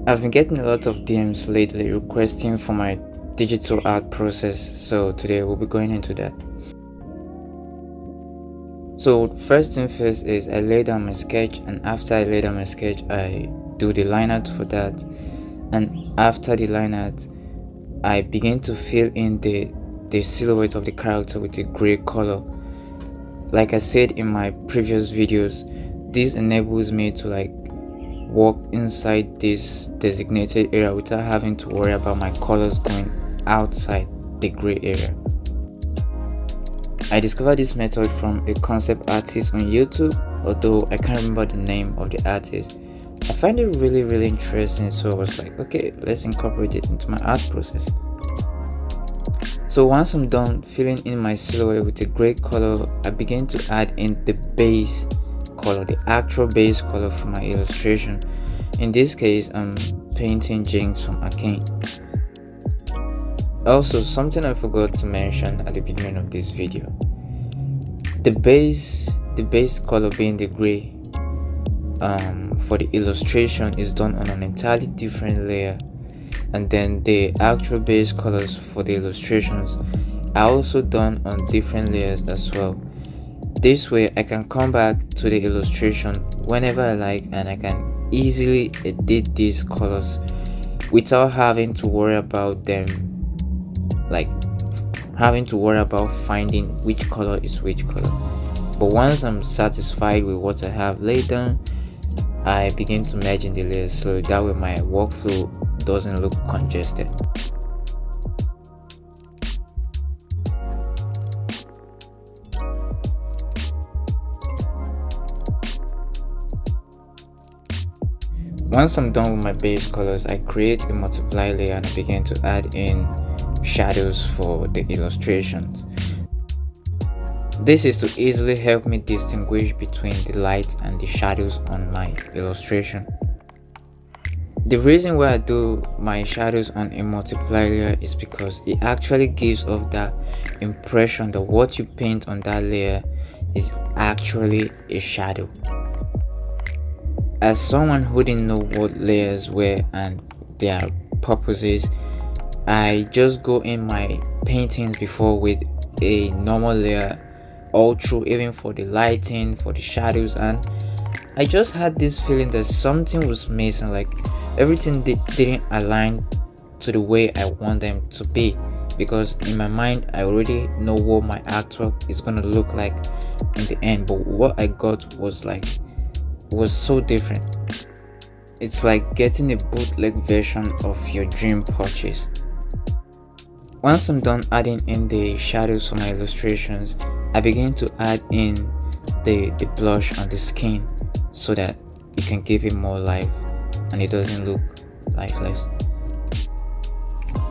I've been getting a lot of DMs lately requesting for my digital art process, so today we'll be going into that. So first thing first is I lay down my sketch, and after I lay down my sketch I do the line art for that, and after the line art I begin to fill in the silhouette of the character with a gray color. Like I said in my previous videos, this enables me to walk inside this designated area without having to worry about my colors going outside the gray area. I discovered this method from a concept artist on YouTube, although I can't remember the name of the artist. I find it really interesting, so I was like, okay, let's incorporate it into my art process. So once I'm done filling in my silhouette with a gray color, I begin to add in the base color, the actual base color for my illustration. In this case, I'm painting Jinx from Arcane. Also, something I forgot to mention at the beginning of this video. The base color being the gray for the illustration is done on an entirely different layer, and then the actual base colors for the illustrations are also done on different layers as well. This way I can come back to the illustration whenever I like, and I can easily edit these colors without having to worry about them, having to worry about finding which color is which color. But once I'm satisfied with what I have laid down, I begin to merge in the layers, so that way my workflow doesn't look congested. Once I'm done with my base colors, I create a multiply layer and I begin to add in shadows for the illustrations. This is to easily help me distinguish between the light and the shadows on my illustration. The reason why I do my shadows on a multiply layer is because it actually gives off that impression that what you paint on that layer is actually a shadow. As someone who didn't know what layers were and their purposes, I just go in my paintings before with a normal layer all through, even for the lighting, for the shadows, and I just had this feeling that something was missing, like everything didn't align to the way I want them to be, because in my mind I already know what my artwork is gonna look like in the end, but what I got was so different. It's like getting a bootleg version of your dream purchase. Once I'm done adding in the shadows for my illustrations, I begin to add in the blush on the skin so that it can give it more life and it doesn't look lifeless.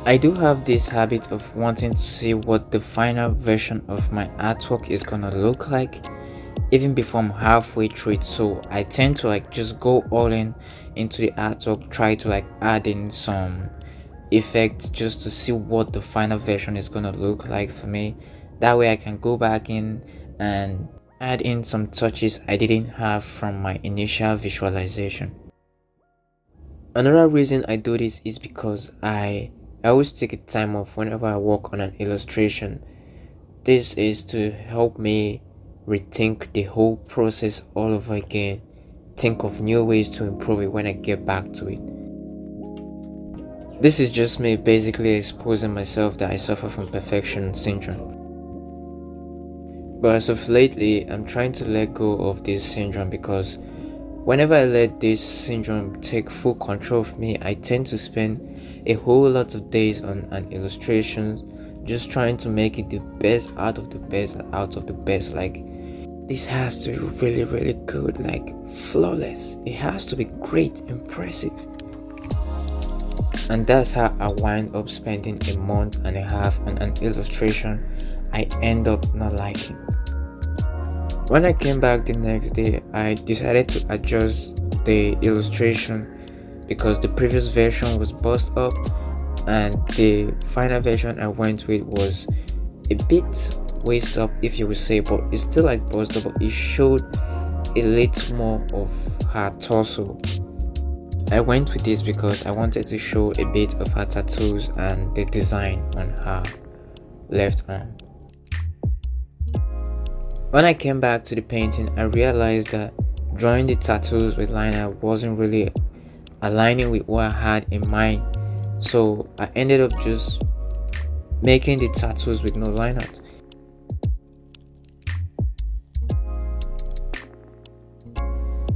I do have this habit of wanting to see what the final version of my artwork is gonna look like even before I'm halfway through it, so I tend to just go all in into the artwork, try to add in some effects just to see what the final version is gonna look like for me. That way I can go back in and add in some touches I didn't have from my initial visualization. Another reason I do this is because I always take a time off whenever I work on an illustration. This is to help me rethink the whole process all over again, think of new ways to improve it when I get back to it. This is just me basically exposing myself that I suffer from perfection syndrome. But as of lately, I'm trying to let go of this syndrome, because whenever I let this syndrome take full control of me, I tend to spend a whole lot of days on an illustration just trying to make it the best out of the best out of the best. This has to be really good, flawless. It has to be great, impressive. And that's how I wind up spending a month and a half on an illustration I end up not liking. When I came back the next day, I decided to adjust the illustration because the previous version was buzzed up and the final version I went with was a bit waist up, if you would say, but it's still buzzed up, but it showed a little more of her torso. I went with this because I wanted to show a bit of her tattoos and the design on her left arm. When I came back to the painting, I realized that drawing the tattoos with liner wasn't really aligning with what I had in mind, so I ended up just making the tattoos with no line art.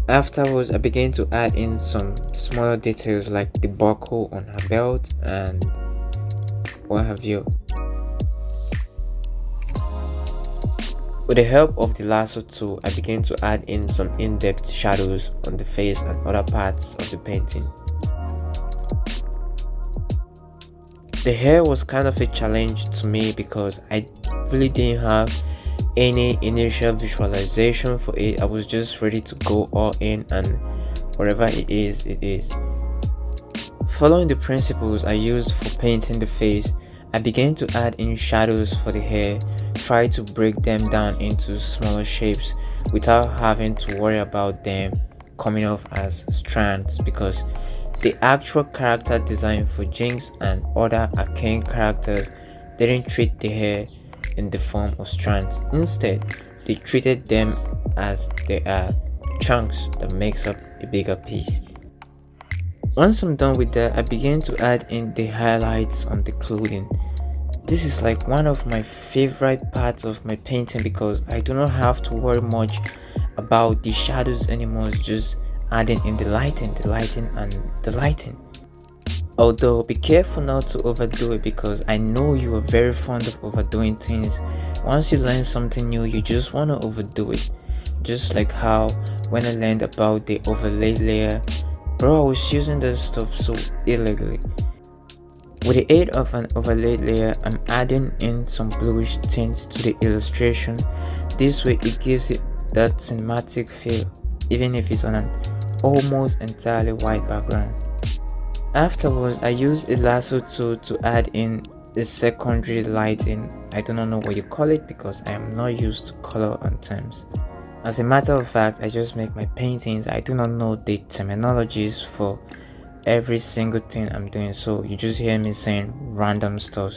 Afterwards, I began to add in some smaller details like the buckle on her belt and what have you. With the help of the lasso tool, I began to add in some in-depth shadows on the face and other parts of the painting. The hair was kind of a challenge to me because I really didn't have any initial visualization for it. I was just ready to go all in, and whatever it is, it is. Following the principles I used for painting the face, I began to add in shadows for the hair, try to break them down into smaller shapes without having to worry about them coming off as strands, because the actual character design for Jinx and other arcane characters didn't treat the hair in the form of strands. Instead, they treated them as they are chunks that makes up a bigger piece. Once I'm done with that, I began to add in the highlights on the clothing. This is like one of my favorite parts of my painting because I do not have to worry much about the shadows anymore. It's just adding in the lighting and the lighting. Although be careful not to overdo it, because I know you are very fond of overdoing things. Once you learn something new, you just want to overdo it. Just like how when I learned about the overlay layer, bro, I was using that stuff so illegally. With the aid of an overlay layer, I'm adding in some bluish tints to the illustration. This way it gives it that cinematic feel, even if it's on an almost entirely white background. Afterwards, I used a lasso tool to add in a secondary lighting. I do not know what you call it because I am not used to color on terms. As a matter of fact, I just make my paintings. I do not know the terminologies for every single thing I'm doing, so you just hear me saying random stuff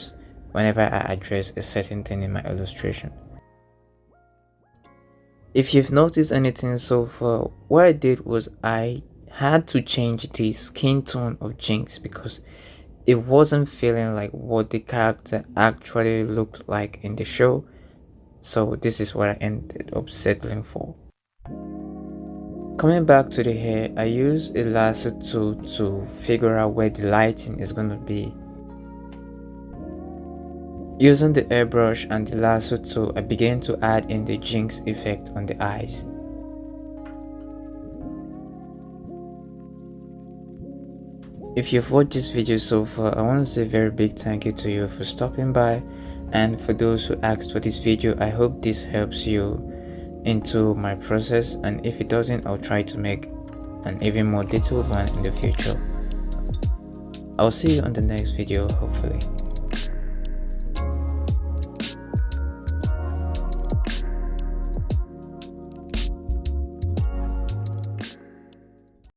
whenever I address a certain thing in my illustration. If you've noticed anything so far, what I did was I had to change the skin tone of Jinx because it wasn't feeling like what the character actually looked like in the show. So this is what I ended up settling for. Coming back to the hair, I used a lasso tool to figure out where the lighting is going to be. Using the airbrush and the lasso tool, I began to add in the Jinx effect on the eyes. If you've watched this video so far, I want to say a very big thank you to you for stopping by, and for those who asked for this video, I hope this helps you into my process, and if it doesn't, I'll try to make an even more detailed one in the future. I'll see you on the next video, hopefully.